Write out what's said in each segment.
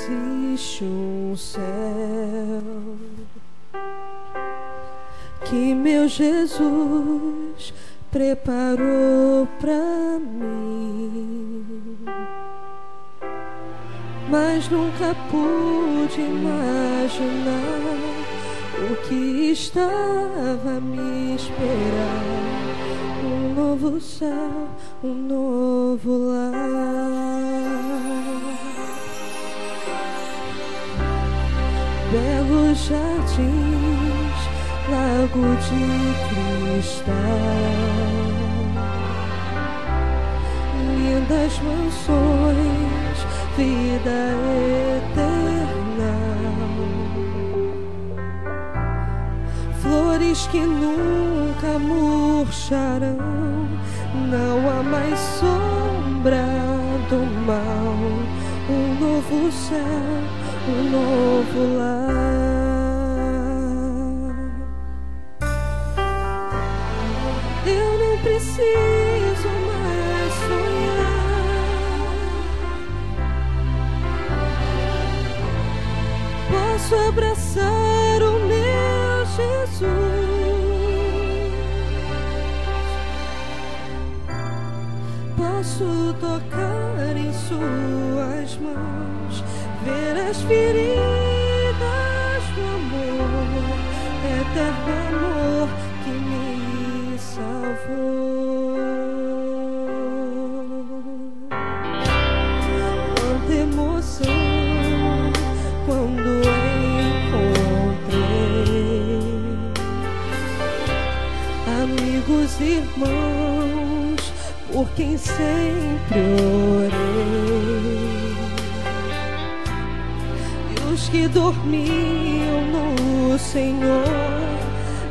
existe um céu que meu Jesus preparou pra mim, mas nunca pude imaginar o que estava a me esperar. Um novo céu, um novo lar, belos jardins, lago de cristal, lindas mansões, vida eterna, flores que nunca murcharão, não há mais sombra do mal. Um novo céu, um novo lar. Eu não preciso mais sonhar, posso abraçar o meu Jesus. Posso tocar em suas mãos, ver as feridas do amor, eterno amor que me salvou. Quanta emoção quando encontrei amigos e irmãos por quem sempre orei, e os que dormiam no Senhor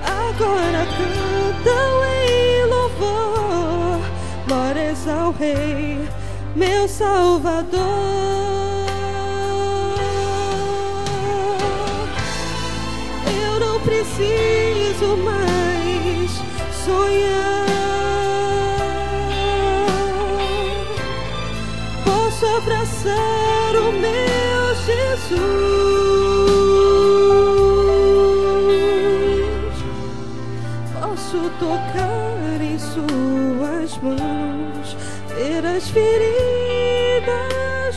agora cantam em louvor. Glórias ao Rei, meu Salvador. Eu não preciso mais sonhar, posso abraçar o meu Jesus. Posso tocar em suas mãos, ver as feridas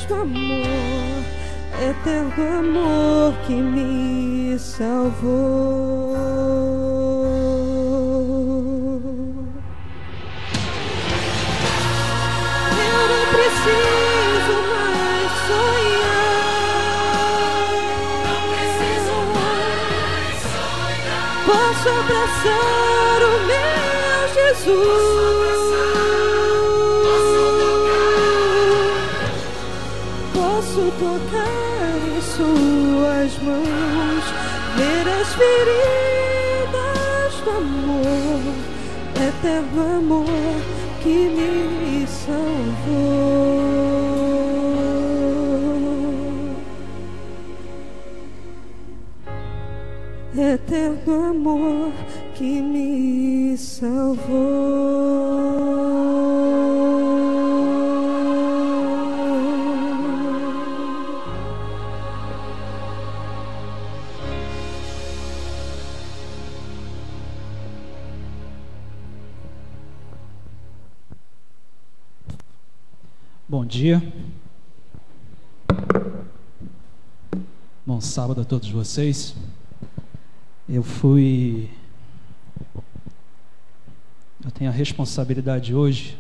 do amor, eterno amor que me salvou. Preciso mais sonhar, posso abraçar o meu Jesus. Posso tocar em suas mãos, ver as feridas do amor, eterno amor que me salvou. Eterno amor que me salvou. Bom dia, bom sábado a todos vocês. Eu tenho a responsabilidade hoje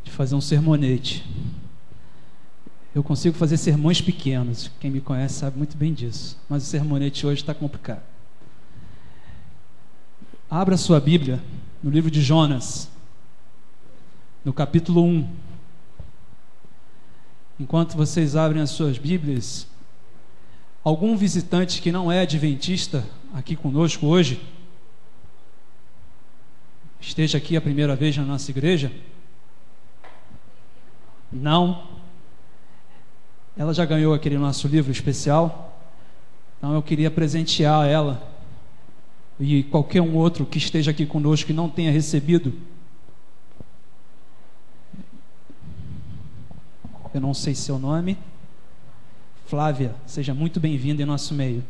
de fazer um sermonete. Eu consigo fazer sermões pequenos, quem me conhece sabe muito bem disso, mas o sermonete hoje está complicado. Abra sua Bíblia no livro de Jonas, no capítulo 1. Enquanto vocês abrem as suas Bíblias, algum visitante que não é adventista aqui conosco hoje, esteja aqui a primeira vez na nossa igreja? Não? Ela já ganhou aquele nosso livro especial, então eu queria presentear ela e qualquer um outro que esteja aqui conosco que não tenha recebido. eu não sei seu nome. Flávia, seja muito bem-vinda em nosso meio.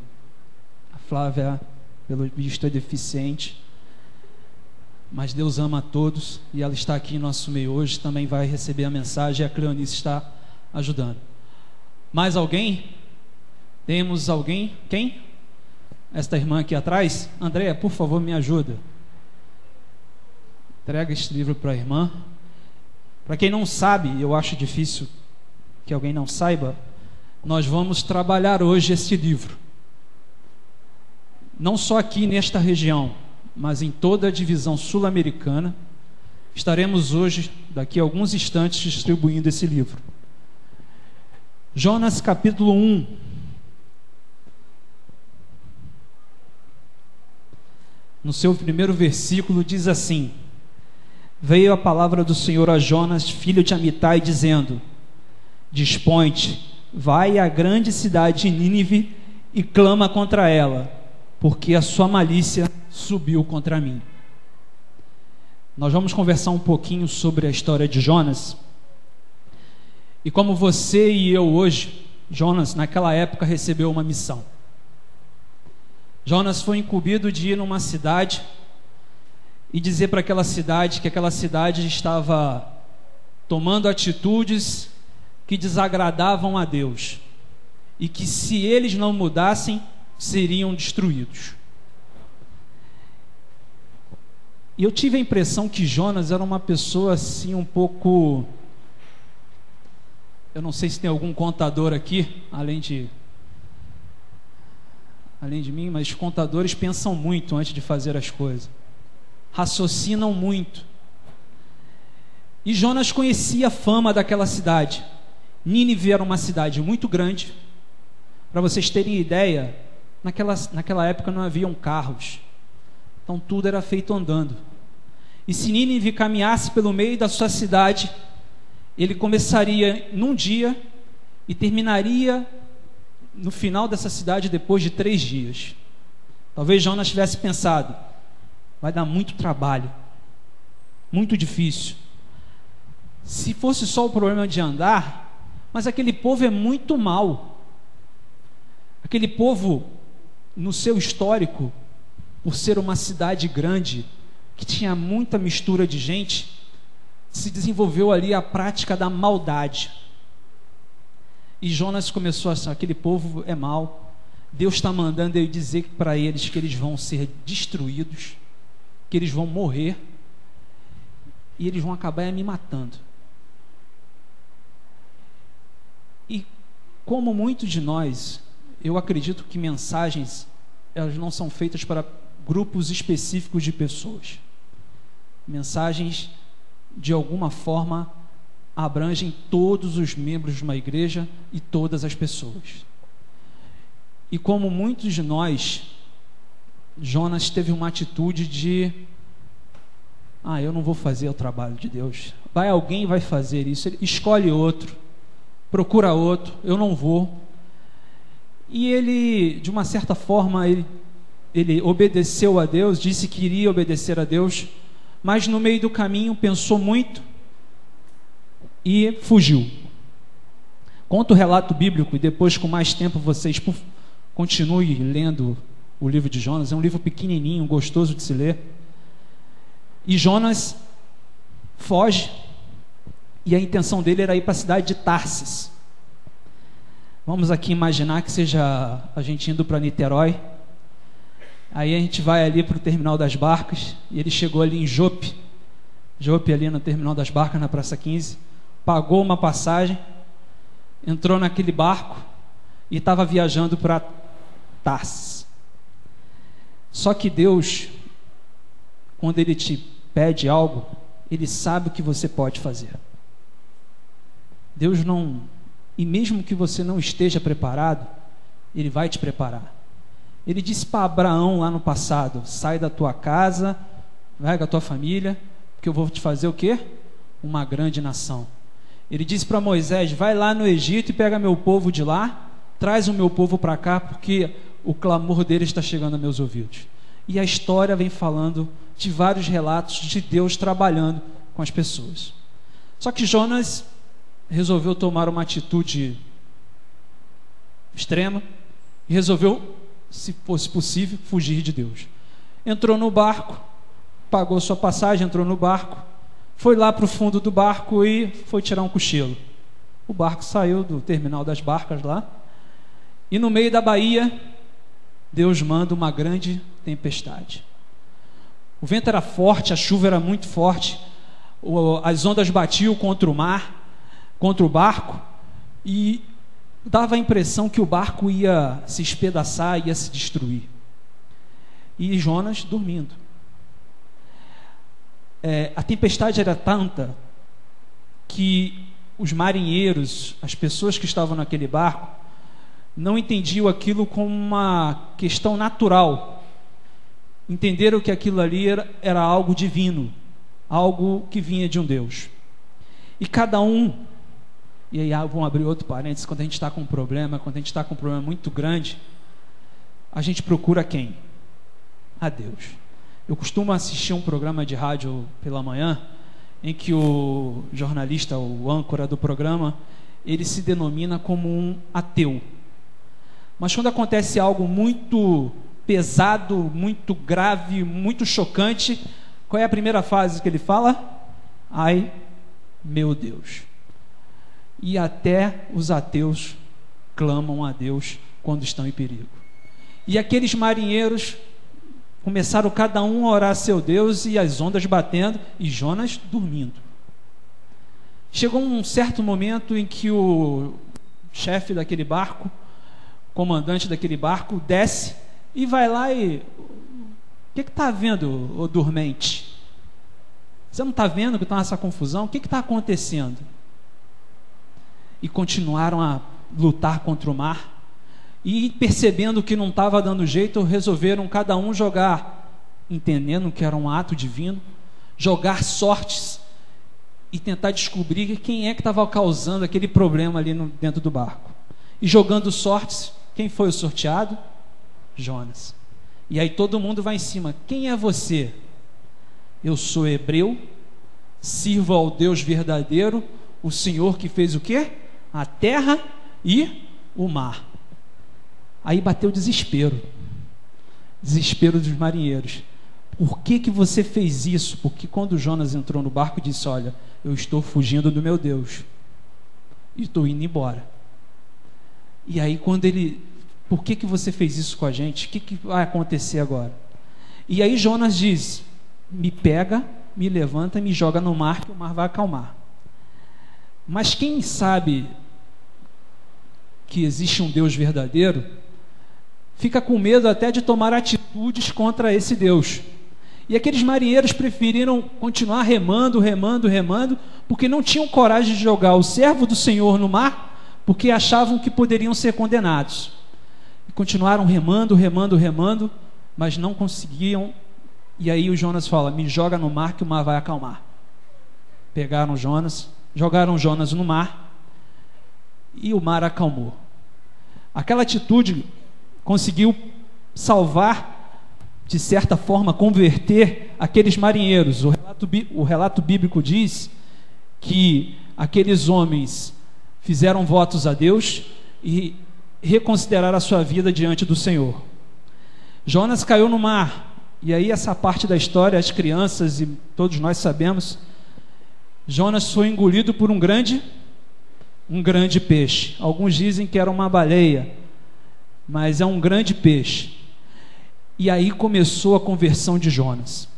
A Flávia, pelo visto, é deficiente, mas Deus ama a todos e ela está aqui em nosso meio hoje, também vai receber a mensagem e a Cleonice está ajudando. Mais alguém? Temos alguém? Quem? Esta irmã aqui atrás? Andréia, por favor, me ajuda. Entrega este livro para a irmã. Para quem não sabe, eu acho difícil que alguém não saiba, nós vamos trabalhar hoje esse livro. Não só aqui nesta região, mas em toda a divisão sul-americana. Estaremos hoje, daqui a alguns instantes, distribuindo esse livro. Jonas capítulo 1. No seu primeiro versículo diz assim: Veio a palavra do Senhor a Jonas, filho de Amitai, dizendo: Dispõe-te, vai à grande cidade de Nínive e clama contra ela, porque a sua malícia subiu contra mim. Nós vamos conversar um pouquinho sobre a história de Jonas. E como você e eu hoje, Jonas naquela época recebeu uma missão. Jonas foi incumbido de ir numa cidade e dizer para aquela cidade que aquela cidade estava tomando atitudes que desagradavam a Deus e que se eles não mudassem, seriam destruídos. E eu tive a impressão que Jonas era uma pessoa assim um pouco... Eu não sei se tem algum contador aqui, além de mim, mas contadores pensam muito antes de fazer as coisas. Raciocinam muito. E Jonas conhecia a fama daquela cidade. Nínive era uma cidade muito grande. Para vocês terem ideia, naquela época não haviam carros. Então tudo era feito andando. E se Nínive caminhasse pelo meio da sua cidade, ele começaria num dia e terminaria no final dessa cidade depois de 3 dias. Talvez Jonas tivesse pensado: vai dar muito trabalho, muito difícil. Se fosse só o problema de andar, mas aquele povo é muito mau. Aquele povo, no seu histórico, por ser uma cidade grande, que tinha muita mistura de gente, se desenvolveu ali a prática da maldade. E Jonas começou a achar: aquele povo é mau, Deus está mandando eu dizer para eles que eles vão ser destruídos, que eles vão morrer, e eles vão acabar me matando. E como muitos de nós, eu acredito que mensagens, elas não são feitas para grupos específicos de pessoas. Mensagens, de alguma forma, abrangem todos os membros de uma igreja e todas as pessoas. E como muitos de nós, Jonas teve uma atitude de: eu não vou fazer o trabalho de Deus, alguém vai fazer isso. Ele escolhe outro, procura outro, eu não vou. E ele, de uma certa forma, ele obedeceu a Deus, disse que iria obedecer a Deus, mas no meio do caminho pensou muito e fugiu. Conta o relato bíblico e depois, com mais tempo, vocês continuem lendo o livro de Jonas. É um livro pequenininho, gostoso de se ler. E Jonas foge, e a intenção dele era ir para a cidade de Tarsis. Vamos aqui imaginar que seja a gente indo para Niterói. Aí a gente vai ali para o terminal das barcas, e ele chegou ali em Jope, ali no terminal das barcas, na Praça 15, pagou uma passagem, entrou naquele barco e estava viajando para Tarsis. Só que Deus, quando Ele te pede algo, Ele sabe o que você pode fazer. Deus não... E mesmo que você não esteja preparado, Ele vai te preparar. Ele disse para Abraão lá no passado: sai da tua casa, vai com a tua família, porque eu vou te fazer o quê? Uma grande nação. Ele disse para Moisés: vai lá no Egito e pega meu povo de lá, traz o meu povo para cá, porque o clamor deles está chegando a meus ouvidos. E a história vem falando de vários relatos de Deus trabalhando com as pessoas. Só que Jonas resolveu tomar uma atitude extrema e resolveu, se fosse possível, fugir de Deus. Entrou no barco, pagou sua passagem, entrou no barco, foi lá para o fundo do barco e foi tirar um cochilo. O barco saiu do terminal das barcas lá, e no meio da baía, Deus manda uma grande tempestade. O vento era forte, a chuva era muito forte, as ondas batiam contra o mar, contra o barco, e dava a impressão que o barco ia se espedaçar, ia se destruir. E Jonas dormindo. A tempestade era tanta que os marinheiros, as pessoas que estavam naquele barco, não entendiam aquilo como uma questão natural. Entenderam que aquilo ali era algo divino, algo que vinha de um Deus. E cada um, e aí vamos abrir outro parênteses, quando a gente está com um problema, quando a gente está com um problema muito grande, a gente procura quem? A Deus. Eu costumo assistir um programa de rádio pela manhã, em que o jornalista, o âncora do programa, ele se denomina como um ateu. Mas quando acontece algo muito pesado, muito grave, muito chocante, qual é a primeira frase que ele fala? Ai, meu Deus. E até os ateus clamam a Deus quando estão em perigo. E aqueles marinheiros começaram cada um a orar a seu Deus, e as ondas batendo, e Jonas dormindo. Chegou um certo momento em que o chefe daquele barco, comandante daquele barco, desce e vai lá e... O que está vendo, ô dormente? Você não está vendo que está nessa confusão? O que está acontecendo? E continuaram a lutar contra o mar. E percebendo que não estava dando jeito, resolveram cada um jogar, entendendo que era um ato divino, jogar sortes e tentar descobrir quem é que estava causando aquele problema ali dentro do barco. E jogando sortes, quem foi o sorteado? Jonas. E aí todo mundo vai em cima. Quem é você? Eu sou hebreu, sirvo ao Deus verdadeiro, o Senhor que fez o quê? A terra e o mar. Aí bateu o desespero dos marinheiros. Por que você fez isso? Porque quando Jonas entrou no barco, disse: olha, eu estou fugindo do meu Deus e estou indo embora. E aí quando ele: por que você fez isso com a gente? O que vai acontecer agora? E aí Jonas diz: me pega, me levanta e me joga no mar, que o mar vai acalmar. Mas quem sabe que existe um Deus verdadeiro fica com medo até de tomar atitudes contra esse Deus. E aqueles marinheiros preferiram continuar remando, porque não tinham coragem de jogar o servo do Senhor no mar, porque achavam que poderiam ser condenados. E continuaram remando, mas não conseguiam. E aí o Jonas fala: me joga no mar que o mar vai acalmar. Pegaram Jonas, jogaram Jonas no mar e o mar acalmou. Aquela atitude conseguiu salvar, de certa forma, converter aqueles marinheiros. O relato bíblico diz que aqueles homens fizeram votos a Deus e reconsideraram a sua vida diante do Senhor. Jonas caiu no mar, e aí essa parte da história, as crianças e todos nós sabemos, Jonas foi engolido por um grande peixe. Alguns dizem que era uma baleia, mas é um grande peixe. E aí começou a conversão de Jonas.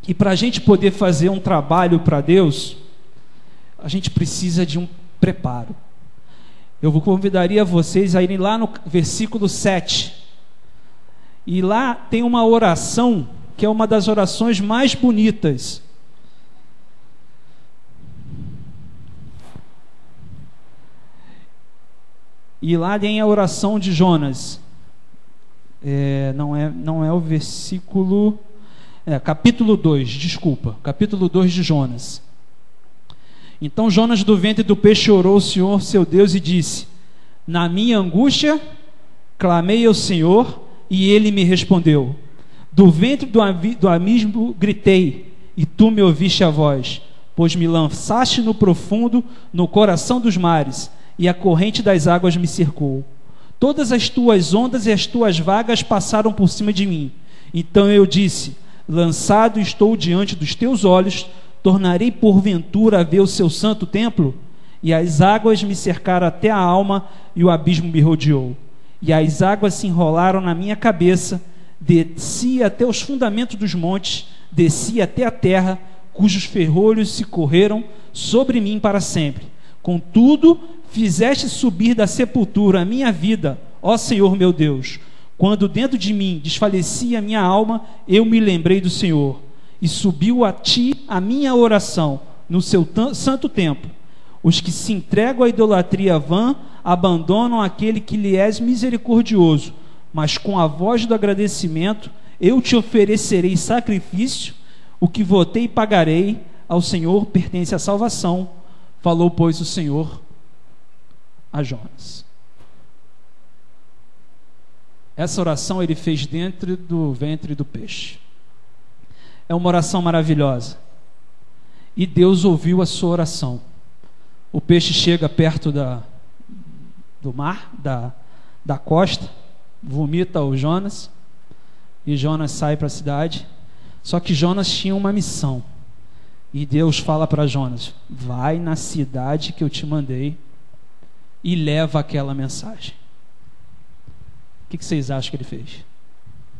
E para a gente poder fazer um trabalho para Deus, a gente precisa de um preparo. Eu convidaria vocês a irem lá no versículo 7. E lá tem uma oração que é uma das orações mais bonitas. E lá tem a oração de Jonas. Não é o versículo... capítulo 2, desculpa. Capítulo 2 de Jonas. Então Jonas do ventre do peixe orou ao Senhor seu Deus e disse: na minha angústia clamei ao Senhor e ele me respondeu. Do ventre do abismo gritei e tu me ouviste a voz. pois me lançaste no profundo, no coração dos mares, e a corrente das águas me cercou. Todas as tuas ondas e as tuas vagas passaram por cima de mim. Então eu disse: lançado estou diante dos teus olhos, tornarei porventura a ver o seu santo templo? E as águas me cercaram até a alma, e o abismo me rodeou. E as águas se enrolaram na minha cabeça, desci até os fundamentos dos montes, desci até a terra, cujos ferrolhos se correram sobre mim para sempre. Contudo, fizeste subir da sepultura a minha vida, ó Senhor meu Deus. Quando dentro de mim desfalecia a minha alma, eu me lembrei do Senhor, e subiu a ti a minha oração no seu santo templo. Os que se entregam à idolatria vã abandonam aquele que lhe és misericordioso, mas com a voz do agradecimento eu te oferecerei sacrifício, o que votei e pagarei, ao Senhor pertence a salvação. Falou, pois, o Senhor a Jonas. Essa oração ele fez dentro do ventre do peixe. É uma oração maravilhosa. E Deus ouviu a sua oração. O peixe chega perto do mar, da costa, vomita o Jonas, e Jonas sai para a cidade. Só que Jonas tinha uma missão. E Deus fala para Jonas: vai na cidade que eu te mandei e leva aquela mensagem. O que vocês acham que ele fez?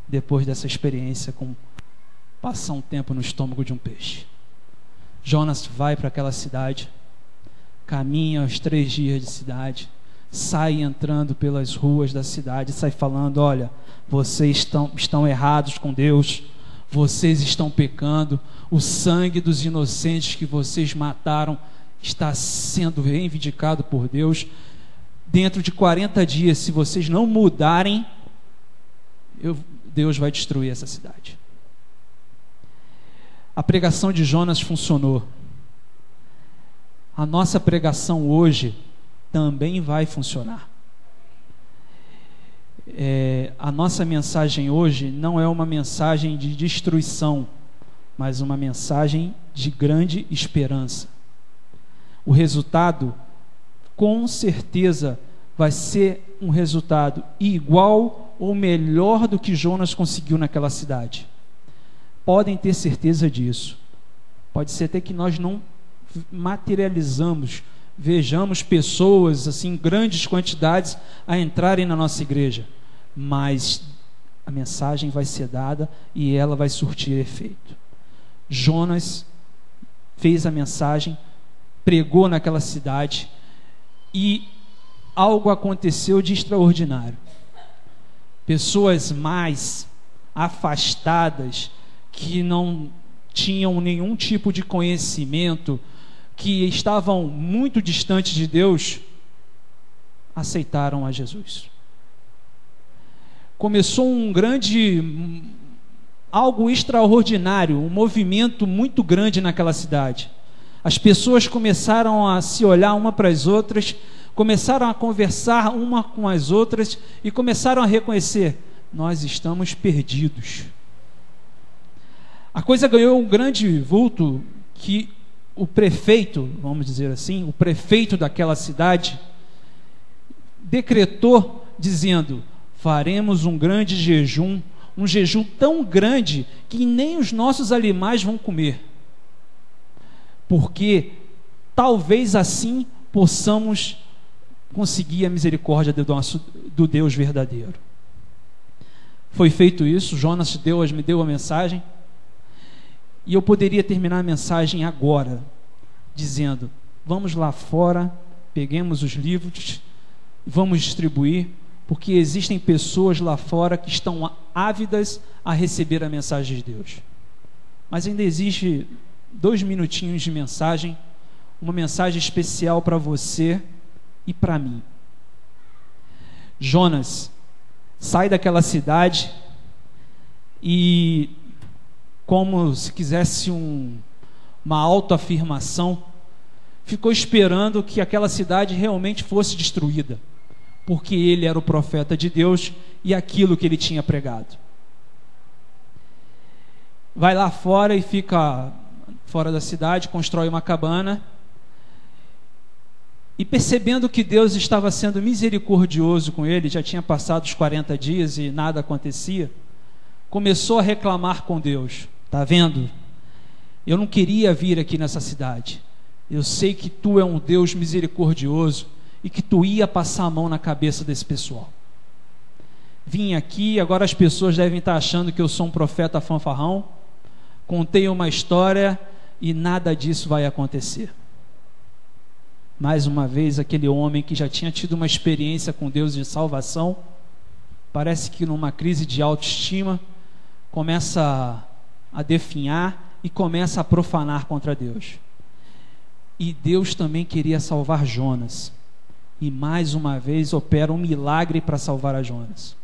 Depois dessa experiência com passar um tempo no estômago de um peixe. Jonas vai para aquela cidade, caminha os 3 dias de cidade, sai entrando pelas ruas da cidade, sai falando: olha, vocês estão errados com Deus, vocês estão pecando, o sangue dos inocentes que vocês mataram está sendo reivindicado por Deus. Dentro de 40 dias, se vocês não mudarem, Deus vai destruir essa cidade. A pregação de Jonas funcionou. A nossa pregação hoje também vai funcionar. A nossa mensagem hoje não é uma mensagem de destruição, mas uma mensagem de grande esperança. O resultado, com certeza, vai ser um resultado igual ou melhor do que Jonas conseguiu naquela cidade. Podem ter certeza disso. Pode ser até que nós não materializamos, vejamos pessoas assim, em grandes quantidades a entrarem na nossa igreja, mas a mensagem vai ser dada e ela vai surtir efeito. Jonas fez a mensagem, pregou naquela cidade e algo aconteceu de extraordinário. Pessoas mais afastadas, que não tinham nenhum tipo de conhecimento, que estavam muito distantes de Deus, aceitaram a Jesus. Começou algo extraordinário, um movimento muito grande naquela cidade. As pessoas começaram a se olhar uma para as outras, começaram a conversar uma com as outras e começaram a reconhecer: nós estamos perdidos. A coisa ganhou um grande vulto que o prefeito, vamos dizer assim, o prefeito daquela cidade decretou dizendo: faremos um grande jejum, um jejum tão grande que nem os nossos animais vão comer, porque talvez assim possamos conseguir a misericórdia do Deus verdadeiro. Foi feito isso. Jonas me deu a mensagem, e eu poderia terminar a mensagem agora dizendo: vamos lá fora, peguemos os livros, vamos distribuir, porque existem pessoas lá fora que estão ávidas a receber a mensagem de Deus. Mas ainda existe 2 minutinhos de mensagem, uma mensagem especial para você e para mim. Jonas sai daquela cidade e, como se quisesse uma autoafirmação, ficou esperando que aquela cidade realmente fosse destruída, porque ele era o profeta de Deus e aquilo que ele tinha pregado. Vai lá fora e fica fora da cidade, constrói uma cabana, e percebendo que Deus estava sendo misericordioso com ele, já tinha passado os 40 dias e nada acontecia, começou a reclamar com Deus. Tá vendo? Eu não queria vir aqui nessa cidade. Eu sei que tu é um Deus misericordioso e que tu ia passar a mão na cabeça desse pessoal. Vim aqui, agora as pessoas devem estar achando que eu sou um profeta fanfarrão. Contei uma história e nada disso vai acontecer. Mais uma vez, aquele homem que já tinha tido uma experiência com Deus de salvação, parece que numa crise de autoestima, começa a definhar e começa a profanar contra Deus. E Deus também queria salvar Jonas. E mais uma vez opera um milagre para salvar a Jonas.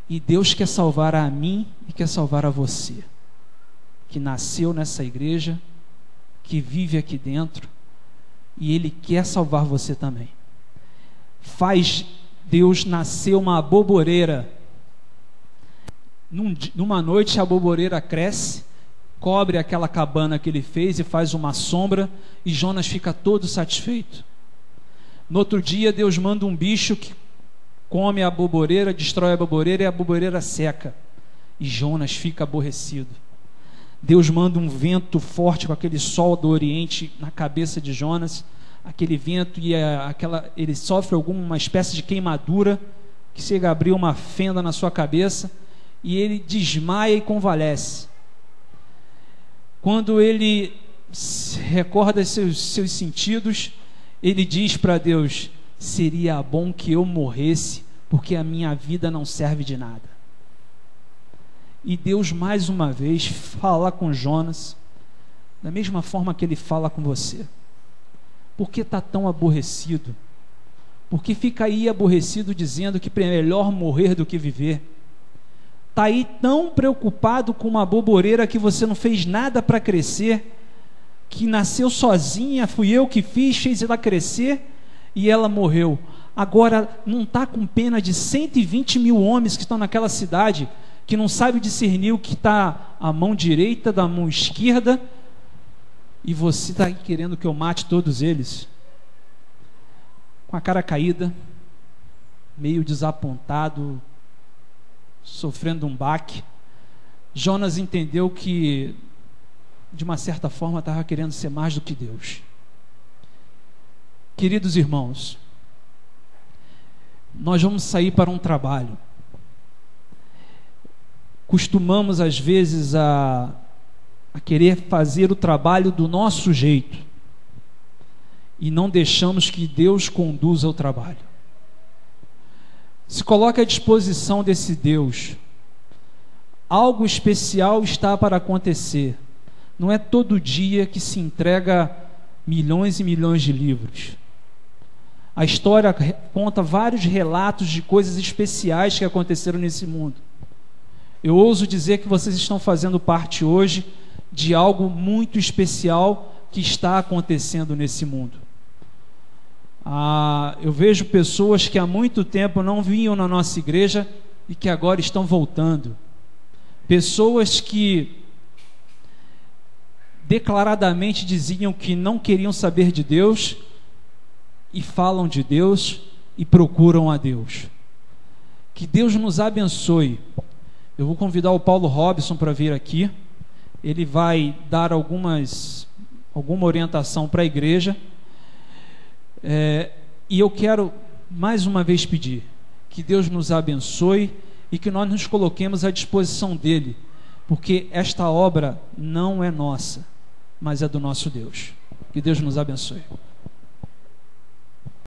E Deus quer salvar a mim e quer salvar a você, que nasceu nessa igreja, que vive aqui dentro, e Ele quer salvar você também. Faz Deus nascer uma aboboreira. Numa noite a aboboreira cresce, cobre aquela cabana que ele fez e faz uma sombra, e Jonas fica todo satisfeito. No outro dia Deus manda um bicho que come a aboboreira, destrói a aboboreira e a aboboreira seca, e Jonas fica aborrecido. Deus manda um vento forte com aquele sol do Oriente na cabeça de Jonas, aquele vento, e ele sofre alguma espécie de queimadura, que chega a abrir uma fenda na sua cabeça, e ele desmaia e convalesce. Quando ele recorda seus sentidos, ele diz para Deus: seria bom que eu morresse, porque a minha vida não serve de nada. E Deus mais uma vez fala com Jonas da mesma forma que Ele fala com você. Por que está tão aborrecido? Por que fica aí aborrecido dizendo que é melhor morrer do que viver? Está aí tão preocupado com uma aboboreira que você não fez nada para crescer, que nasceu sozinha, fui eu que fiz ela crescer e ela morreu. Agora não está com pena de 120 mil homens que estão naquela cidade, que não sabe discernir o que está à mão direita da mão esquerda, e você está querendo que eu mate todos eles? Com a cara caída, meio desapontado, sofrendo um baque, Jonas entendeu que, de uma certa forma, estava querendo ser mais do que Deus. Queridos irmãos, nós vamos sair para um trabalho. Costumamos às vezes a querer fazer o trabalho do nosso jeito e não deixamos que Deus conduza o trabalho. Se coloque à disposição desse Deus. Algo especial está para acontecer. Não é todo dia que se entrega milhões e milhões de livros. A história conta vários relatos de coisas especiais que aconteceram nesse mundo. Eu ouso dizer que vocês estão fazendo parte hoje de algo muito especial que está acontecendo nesse mundo. Eu vejo pessoas que há muito tempo não vinham na nossa igreja e que agora estão voltando. Pessoas que declaradamente diziam que não queriam saber de Deus e falam de Deus e procuram a Deus. Que Deus nos abençoe. Eu vou convidar o Paulo Robson para vir aqui. Ele vai dar alguma orientação para a igreja. E eu quero mais uma vez pedir que Deus nos abençoe e que nós nos coloquemos à disposição dele, porque esta obra não é nossa, mas é do nosso Deus. Que Deus nos abençoe.